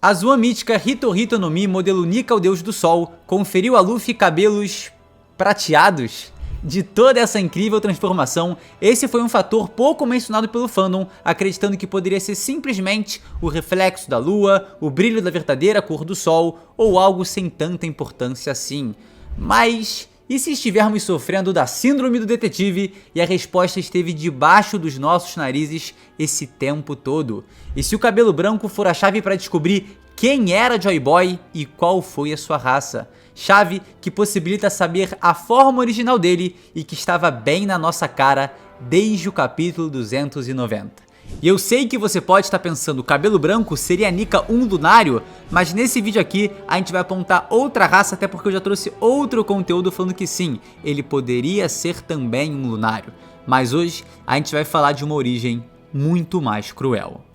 A Zoan mítica Hito no Mi, modelo Nika, o deus do sol, conferiu a Luffy cabelos prateados. De toda essa incrível transformação, esse foi um fator pouco mencionado pelo fandom, acreditando que poderia ser simplesmente o reflexo da lua, o brilho da verdadeira cor do sol, ou algo sem tanta importância assim. Mas e se estivermos sofrendo da síndrome do detetive e a resposta esteve debaixo dos nossos narizes esse tempo todo? E se o cabelo branco for a chave para descobrir quem era Joy Boy e qual foi a sua raça? Chave que possibilita saber a forma original dele e que estava bem na nossa cara desde o capítulo 290. E eu sei que você pode estar pensando, cabelo branco seria Nika um lunário? Mas nesse vídeo aqui a gente vai apontar outra raça, até porque eu já trouxe outro conteúdo falando que sim, ele poderia ser também um lunário. Mas hoje a gente vai falar de uma origem muito mais cruel.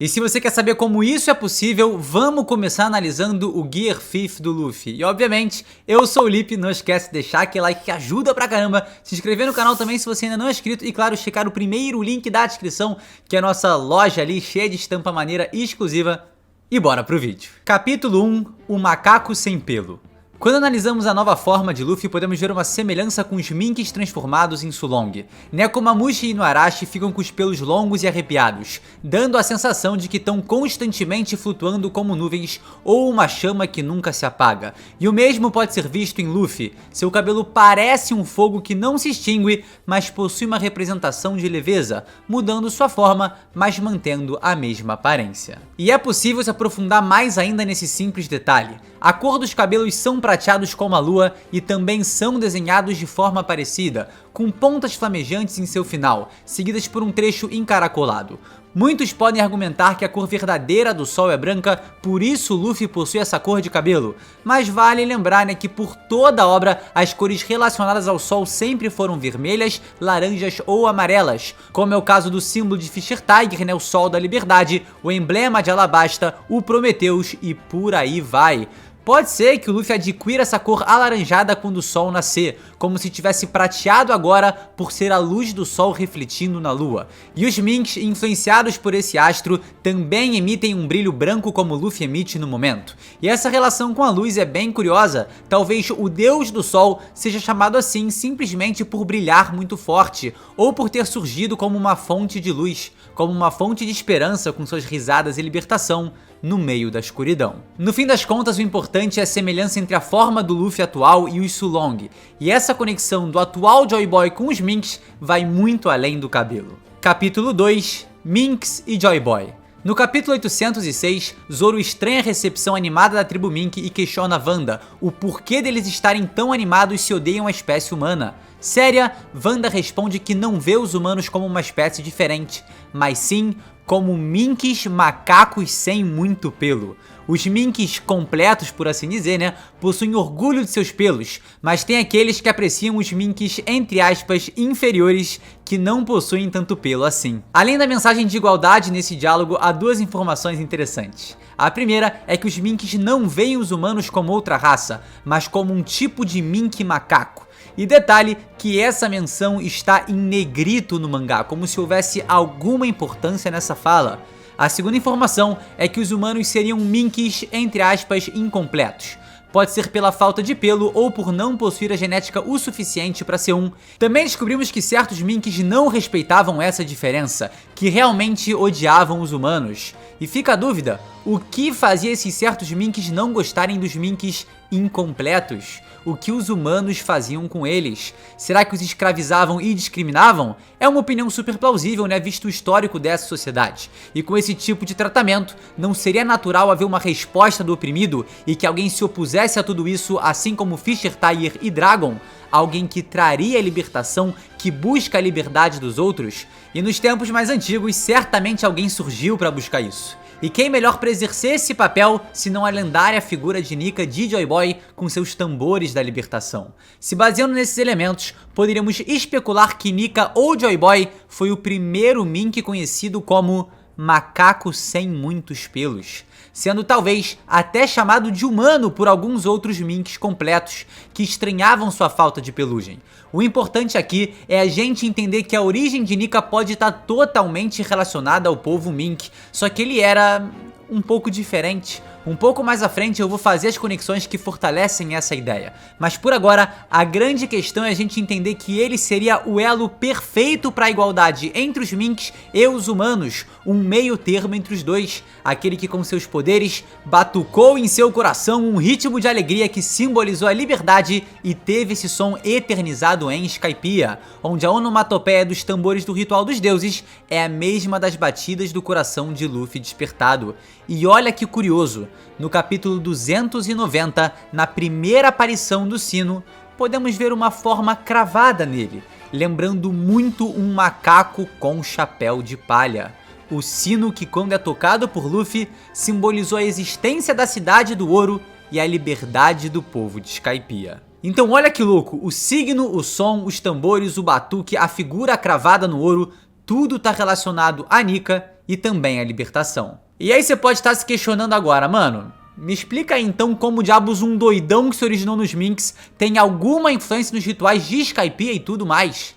E se você quer saber como isso é possível, vamos começar analisando o Gear 5 do Luffy. E obviamente, eu sou o Lipe, não esquece de deixar aquele like que ajuda pra caramba, se inscrever no canal também se você ainda não é inscrito e claro, checar o primeiro link da descrição, que é a nossa loja ali cheia de estampa maneira e exclusiva. E bora pro vídeo. Capítulo 1, o macaco sem pelo. Quando analisamos a nova forma de Luffy, podemos ver uma semelhança com os Minks transformados em Sulong. Nekomamushi e Inuarashi ficam com os pelos longos e arrepiados, dando a sensação de que estão constantemente flutuando como nuvens ou uma chama que nunca se apaga. E o mesmo pode ser visto em Luffy. Seu cabelo parece um fogo que não se extingue, mas possui uma representação de leveza, mudando sua forma, mas mantendo a mesma aparência. E é possível se aprofundar mais ainda nesse simples detalhe. A cor dos cabelos são prateados como a lua e também são desenhados de forma parecida, com pontas flamejantes em seu final, seguidas por um trecho encaracolado. Muitos podem argumentar que a cor verdadeira do sol é branca, por isso Luffy possui essa cor de cabelo. Mas vale lembrar, né, que por toda a obra, as cores relacionadas ao sol sempre foram vermelhas, laranjas ou amarelas, como é o caso do símbolo de Fisher Tiger, né, o sol da liberdade, o emblema de Alabasta, o Prometheus e por aí vai. Pode ser que o Luffy adquira essa cor alaranjada quando o sol nascer, como se tivesse prateado agora por ser a luz do sol refletindo na lua. E os Minks, influenciados por esse astro, também emitem um brilho branco como o Luffy emite no momento. E essa relação com a luz é bem curiosa, talvez o deus do sol seja chamado assim simplesmente por brilhar muito forte, ou por ter surgido como uma fonte de luz, como uma fonte de esperança com suas risadas e libertação no meio da escuridão. No fim das contas, o importante é a semelhança entre a forma do Luffy atual e os Sulong, e essa conexão do atual Joy Boy com os Minks vai muito além do cabelo. Capítulo 2, Minks e Joy Boy. No capítulo 806, Zoro estranha a recepção animada da tribo Mink e questiona Wanda o porquê deles estarem tão animados se odeiam a espécie humana. Séria, Wanda responde que não vê os humanos como uma espécie diferente, mas sim como Minks macacos sem muito pelo. Os Minks completos, por assim dizer, né, possuem orgulho de seus pelos, mas tem aqueles que apreciam os Minks, entre aspas, inferiores, que não possuem tanto pelo assim. Além da mensagem de igualdade nesse diálogo, há duas informações interessantes. A primeira é que os Minks não veem os humanos como outra raça, mas como um tipo de Mink macaco. E detalhe que essa menção está em negrito no mangá, como se houvesse alguma importância nessa fala. A segunda informação é que os humanos seriam Minks, entre aspas, incompletos. Pode ser pela falta de pelo ou por não possuir a genética o suficiente para ser um. Também descobrimos que certos Minks não respeitavam essa diferença, que realmente odiavam os humanos. E fica a dúvida, o que fazia esses certos Minks não gostarem dos Minks incompletos? O que os humanos faziam com eles? Será que os escravizavam e discriminavam? É uma opinião super plausível, né, visto o histórico dessa sociedade. E com esse tipo de tratamento, não seria natural haver uma resposta do oprimido e que alguém se opusesse a tudo isso, assim como Fisher Tiger e Dragon? Alguém que traria a libertação, que busca a liberdade dos outros? E nos tempos mais antigos, certamente alguém surgiu para buscar isso. E quem melhor para exercer esse papel, senão a lendária figura de Nika de Joy Boy com seus tambores da libertação. Se baseando nesses elementos, poderíamos especular que Nika ou Joy Boy foi o primeiro Mink conhecido como macaco sem muitos pelos, sendo talvez até chamado de humano por alguns outros minks completos que estranhavam sua falta de pelugem. O importante aqui é a gente entender que a origem de Nika pode estar totalmente relacionada ao povo mink, só que ele era um pouco diferente. Um pouco mais à frente eu vou fazer as conexões que fortalecem essa ideia, mas por agora a grande questão é a gente entender que ele seria o elo perfeito para a igualdade entre os minks e os humanos, um meio termo entre os dois, aquele que com seus poderes batucou em seu coração um ritmo de alegria que simbolizou a liberdade e teve esse som eternizado em Skypiea, onde a onomatopeia dos tambores do ritual dos deuses é a mesma das batidas do coração de Luffy despertado. E olha que curioso, no capítulo 290, na primeira aparição do sino, podemos ver uma forma cravada nele, lembrando muito um macaco com chapéu de palha. O sino que, quando é tocado por Luffy, simbolizou a existência da Cidade do Ouro e a liberdade do povo de Skypiea. Então olha que louco, o signo, o som, os tambores, o batuque, a figura cravada no ouro, tudo tá relacionado a Nika e também à libertação. E aí você pode estar se questionando agora, mano, me explica aí então como diabos um doidão que se originou nos minks tem alguma influência nos rituais de Skypiea e tudo mais?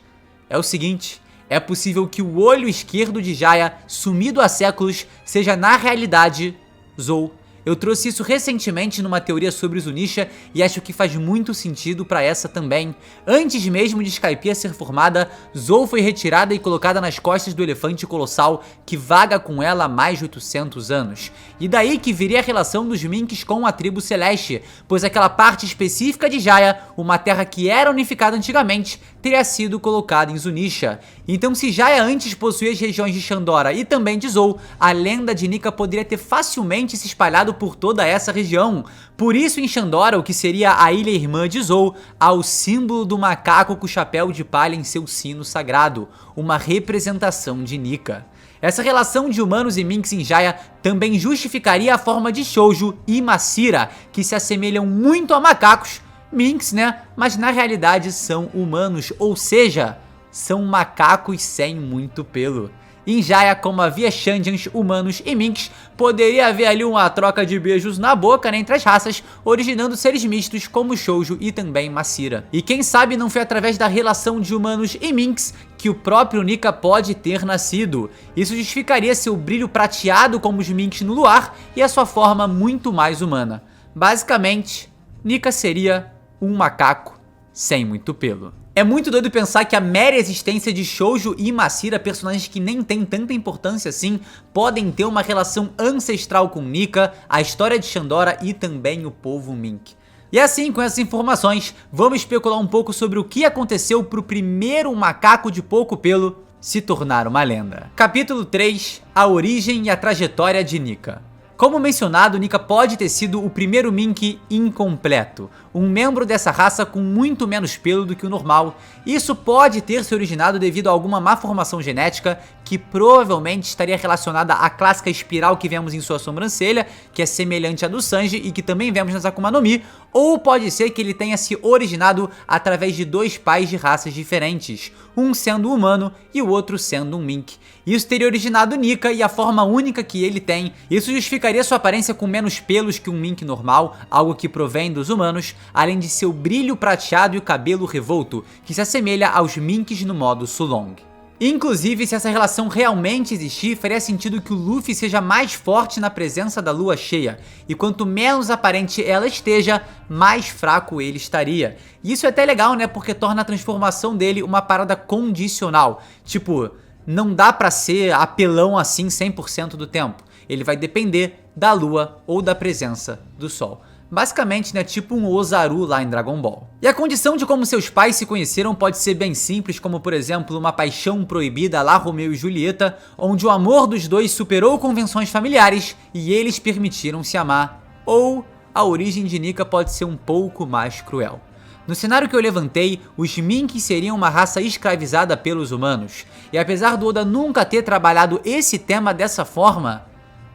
É o seguinte, é possível que o olho esquerdo de Jaya, sumido há séculos, seja na realidade Zou. Eu trouxe isso recentemente numa teoria sobre Zunisha e acho que faz muito sentido pra essa também. Antes mesmo de Skypiea ser formada, Zou foi retirada e colocada nas costas do elefante colossal que vaga com ela há mais de 800 anos. E daí que viria a relação dos minks com a tribo celeste, pois aquela parte específica de Jaya, uma terra que era unificada antigamente, teria sido colocada em Zunisha. Então se Jaya antes possuía as regiões de Shandora e também de Zou, a lenda de Nika poderia ter facilmente se espalhado por toda essa região. Por isso em Shandora, o que seria a ilha irmã de Zou, há o símbolo do macaco com chapéu de palha em seu sino sagrado, uma representação de Nika. Essa relação de humanos e minks em Jaya também justificaria a forma de Shoujo e Masira, que se assemelham muito a macacos, minks, né? Mas na realidade são humanos, ou seja, são macacos sem muito pelo. Em Jaya, como havia Shandians, humanos e minks, poderia haver ali uma troca de beijos na boca, né, entre as raças, originando seres mistos como Shoujo e também Masira. E quem sabe não foi através da relação de humanos e minks que o próprio Nika pode ter nascido. Isso justificaria seu brilho prateado como os minks no luar e a sua forma muito mais humana. Basicamente, Nika seria um macaco sem muito pelo. É muito doido pensar que a mera existência de Shoujo e Masira, personagens que nem têm tanta importância assim, podem ter uma relação ancestral com Nika, a história de Shandora e também o povo mink. E assim, com essas informações, vamos especular um pouco sobre o que aconteceu pro primeiro macaco de pouco pelo se tornar uma lenda. Capítulo 3, a origem e a trajetória de Nika. Como mencionado, Nika pode ter sido o primeiro mink incompleto, um membro dessa raça com muito menos pelo do que o normal. Isso pode ter se originado devido a alguma má formação genética que provavelmente estaria relacionada à clássica espiral que vemos em sua sobrancelha, que é semelhante à do Sanji e que também vemos nas Akuma no Mi, ou pode ser que ele tenha se originado através de dois pais de raças diferentes, um sendo humano e o outro sendo um mink. Isso teria originado Nika e a forma única que ele tem. Isso justificaria sua aparência com menos pelos que um mink normal, algo que provém dos humanos, além de seu brilho prateado e o cabelo revolto, que se assemelha aos minks no modo Sulong. Inclusive, se essa relação realmente existir, faria sentido que o Luffy seja mais forte na presença da lua cheia, e quanto menos aparente ela esteja, mais fraco ele estaria. E isso é até legal, né, porque torna a transformação dele uma parada condicional, tipo, não dá pra ser apelão assim 100% do tempo, ele vai depender da lua ou da presença do sol. Basicamente, né, tipo um Ozaru lá em Dragon Ball. E a condição de como seus pais se conheceram pode ser bem simples, como por exemplo uma paixão proibida lá Romeu e Julieta, onde o amor dos dois superou convenções familiares e eles permitiram se amar. Ou a origem de Nika pode ser um pouco mais cruel. No cenário que eu levantei, os minks seriam uma raça escravizada pelos humanos, e apesar do Oda nunca ter trabalhado esse tema dessa forma,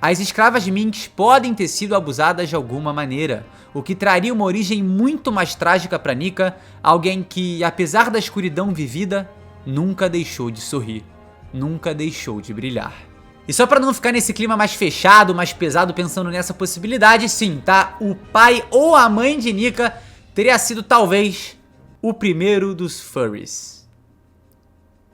as escravas minks podem ter sido abusadas de alguma maneira, o que traria uma origem muito mais trágica para Nika, alguém que, apesar da escuridão vivida, nunca deixou de sorrir, nunca deixou de brilhar. E só pra não ficar nesse clima mais fechado, mais pesado, pensando nessa possibilidade, sim, tá? O pai ou a mãe de Nika teria sido talvez o primeiro dos furries.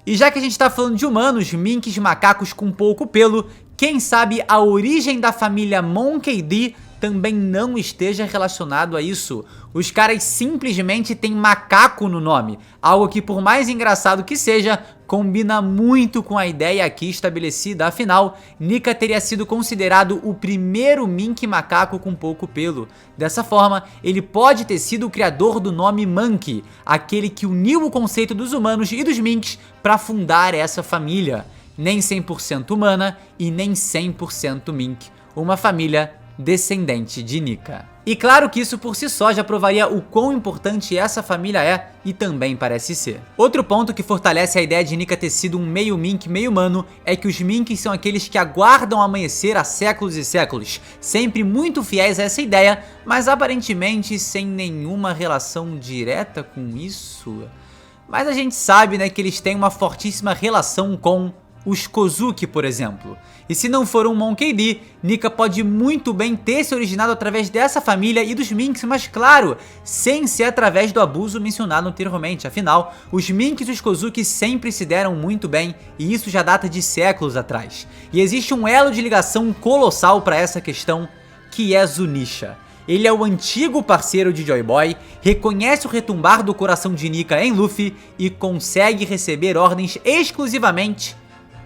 E já que a gente tá falando de humanos, minks, macacos com pouco pelo, quem sabe a origem da família Monkey D também não esteja relacionado a isso. Os caras simplesmente têm macaco no nome, algo que, por mais engraçado que seja, combina muito com a ideia aqui estabelecida. Afinal, Nika teria sido considerado o primeiro mink macaco com pouco pelo. Dessa forma, ele pode ter sido o criador do nome Monkey, aquele que uniu o conceito dos humanos e dos minks para fundar essa família. Nem 100% humana e nem 100% mink. Uma família descendente de Nika. E claro que isso por si só já provaria o quão importante essa família é, e também parece ser. Outro ponto que fortalece a ideia de Nika ter sido um meio mink, meio humano, é que os minks são aqueles que aguardam amanhecer há séculos e séculos, sempre muito fiéis a essa ideia, mas aparentemente sem nenhuma relação direta com isso. Mas a gente sabe, né, que eles têm uma fortíssima relação com os Kozuki, por exemplo. E se não for um Monkey D, Nika pode muito bem ter se originado através dessa família e dos minks, mas claro, sem ser através do abuso mencionado anteriormente. Afinal, os minks e os Kozuki sempre se deram muito bem, e isso já data de séculos atrás. E existe um elo de ligação colossal para essa questão, que é Zunisha. Ele é o antigo parceiro de Joy Boy, reconhece o retumbar do coração de Nika em Luffy e consegue receber ordens exclusivamente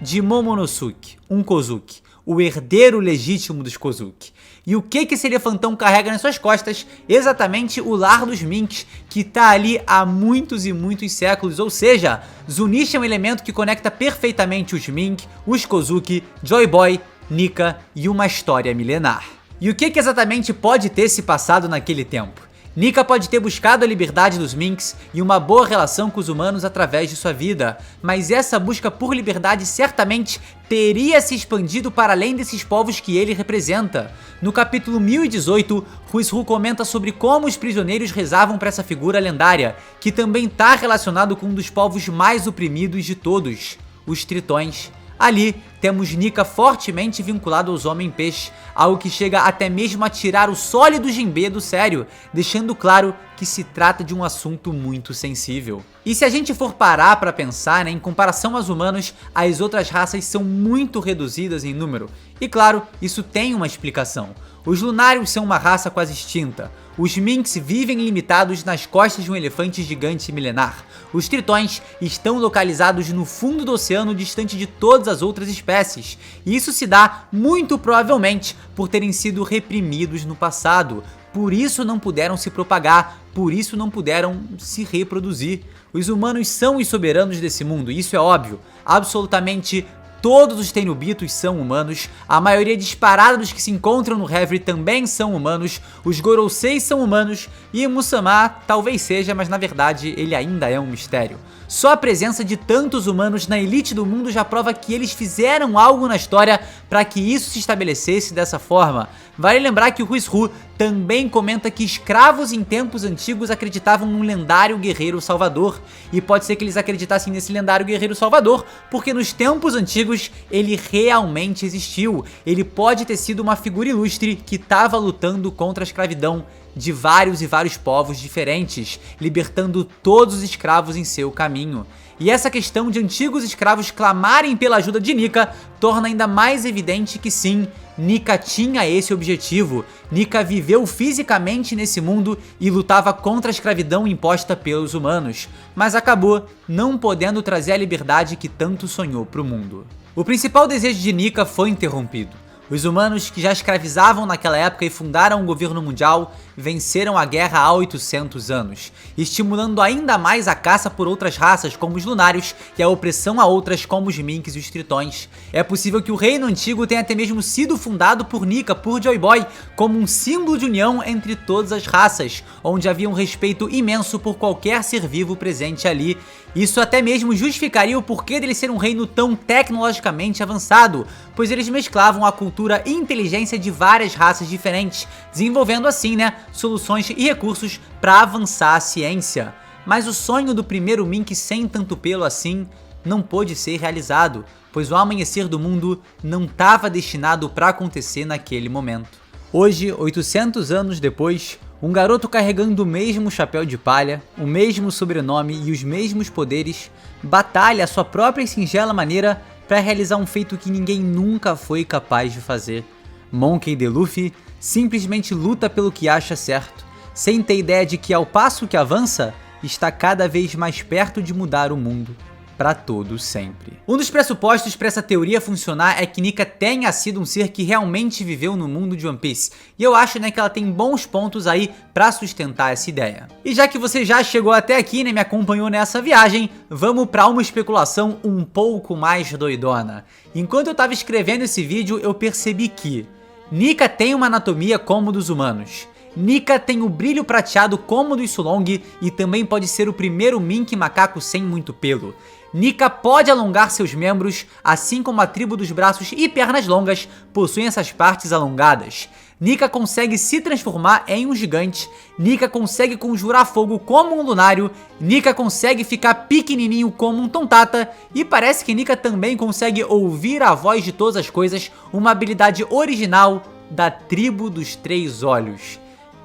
de Momonosuke, um Kozuki, o herdeiro legítimo dos Kozuki. E o que esse elefantão carrega nas suas costas? Exatamente o lar dos minks, que tá ali há muitos e muitos séculos, ou seja, Zunisha é um elemento que conecta perfeitamente os mink, os Kozuki, Joy Boy, Nika e uma história milenar. E o que exatamente pode ter se passado naquele tempo? Nika pode ter buscado a liberdade dos minks e uma boa relação com os humanos através de sua vida, mas essa busca por liberdade certamente teria se expandido para além desses povos que ele representa. No capítulo 1018, Ruizhu comenta sobre como os prisioneiros rezavam para essa figura lendária, que também está relacionado com um dos povos mais oprimidos de todos, os Tritões. Ali, temos Nika fortemente vinculado aos Homem-Peixe, algo que chega até mesmo a tirar o sólido Jinbe do sério, deixando claro que se trata de um assunto muito sensível. E se a gente for parar para pensar, né, em comparação aos humanos, as outras raças são muito reduzidas em número. E claro, isso tem uma explicação. Os Lunários são uma raça quase extinta. Os minks vivem limitados nas costas de um elefante gigante milenar. Os tritões estão localizados no fundo do oceano, distante de todas as outras espécies. E isso se dá muito provavelmente por terem sido reprimidos no passado. Por isso não puderam se propagar, por isso não puderam se reproduzir. Os humanos são os soberanos desse mundo, isso é óbvio. Absolutamente todos os Tenryubitos são humanos, a maioria disparada dos que se encontram no Reverie também são humanos, os Gorousei são humanos e Musama talvez seja, mas na verdade ele ainda é um mistério. Só a presença de tantos humanos na elite do mundo já prova que eles fizeram algo na história para que isso se estabelecesse dessa forma. Vale lembrar que o Ruizhu também comenta que escravos em tempos antigos acreditavam num lendário guerreiro salvador. E pode ser que eles acreditassem nesse lendário guerreiro salvador, porque nos tempos antigos ele realmente existiu. Ele pode ter sido uma figura ilustre que estava lutando contra a escravidão de vários e vários povos diferentes, libertando todos os escravos em seu caminho. E essa questão de antigos escravos clamarem pela ajuda de Nika torna ainda mais evidente que sim, Nika tinha esse objetivo. Nika viveu fisicamente nesse mundo e lutava contra a escravidão imposta pelos humanos, mas acabou não podendo trazer a liberdade que tanto sonhou para o mundo. O principal desejo de Nika foi interrompido. Os humanos que já escravizavam naquela época e fundaram o governo mundial venceram a guerra há 800 anos, estimulando ainda mais a caça por outras raças como os Lunários e a opressão a outras como os Minks e os Tritões. É possível que o reino antigo tenha até mesmo sido fundado por Nika, por Joy Boy, como um símbolo de união entre todas as raças, onde havia um respeito imenso por qualquer ser vivo presente ali. Isso até mesmo justificaria o porquê dele ser um reino tão tecnologicamente avançado, pois eles mesclavam a cultura e inteligência de várias raças diferentes, desenvolvendo assim, soluções e recursos para avançar a ciência. Mas o sonho do primeiro Mink sem tanto pelo assim não pôde ser realizado, pois o amanhecer do mundo não estava destinado para acontecer naquele momento. Hoje, 800 anos depois, um garoto carregando o mesmo chapéu de palha, o mesmo sobrenome e os mesmos poderes, batalha à sua própria e singela maneira para realizar um feito que ninguém nunca foi capaz de fazer. Monkey D. Luffy simplesmente luta pelo que acha certo, sem ter ideia de que ao passo que avança, está cada vez mais perto de mudar o mundo. Para todo sempre. Um dos pressupostos para essa teoria funcionar é que Nika tenha sido um ser que realmente viveu no mundo de One Piece, e eu acho, que ela tem bons pontos aí para sustentar essa ideia. E já que você já chegou até aqui, me acompanhou nessa viagem, vamos para uma especulação um pouco mais doidona. Enquanto eu estava escrevendo esse vídeo, eu percebi que Nika tem uma anatomia como dos humanos. Nika tem o brilho prateado como do Sulong e também pode ser o primeiro mink macaco sem muito pelo. Nika pode alongar seus membros, assim como a tribo dos braços e pernas longas possuem essas partes alongadas. Nika consegue se transformar em um gigante, Nika consegue conjurar fogo como um lunário, Nika consegue ficar pequenininho como um tontata e parece que Nika também consegue ouvir a voz de todas as coisas, uma habilidade original da tribo dos três olhos.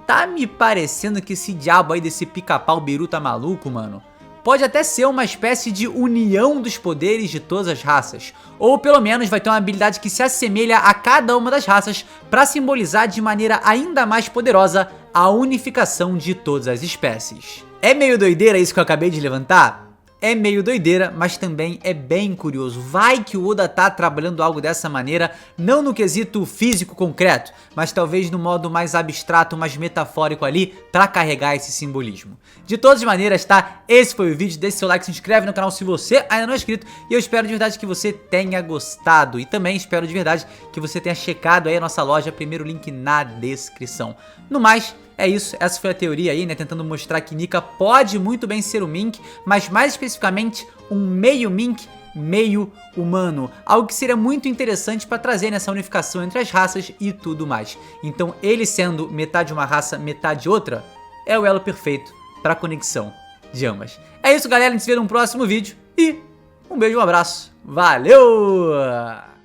Tá me parecendo que esse diabo aí desse pica-pau biru tá maluco, mano. Pode até ser uma espécie de união dos poderes de todas as raças, ou pelo menos vai ter uma habilidade que se assemelha a cada uma das raças para simbolizar de maneira ainda mais poderosa a unificação de todas as espécies. É meio doideira isso que eu acabei de levantar? É meio doideira, mas também é bem curioso. Vai que o Oda tá trabalhando algo dessa maneira, não no quesito físico concreto, mas talvez no modo mais abstrato, mais metafórico ali, pra carregar esse simbolismo. De todas as maneiras, tá? Esse foi o vídeo, deixe seu like, se inscreve no canal se você ainda não é inscrito, e eu espero de verdade que você tenha gostado, e também espero de verdade que você tenha checado aí a nossa loja, primeiro link na descrição. No mais, é isso, essa foi a teoria aí, tentando mostrar que Nika pode muito bem ser um mink, mas mais especificamente um meio mink, meio humano, algo que seria muito interessante para trazer nessa unificação entre as raças e tudo mais. Então ele sendo metade uma raça, metade outra, é o elo perfeito para a conexão de ambas. É isso, galera, a gente se vê no próximo vídeo e um beijo, um abraço, valeu!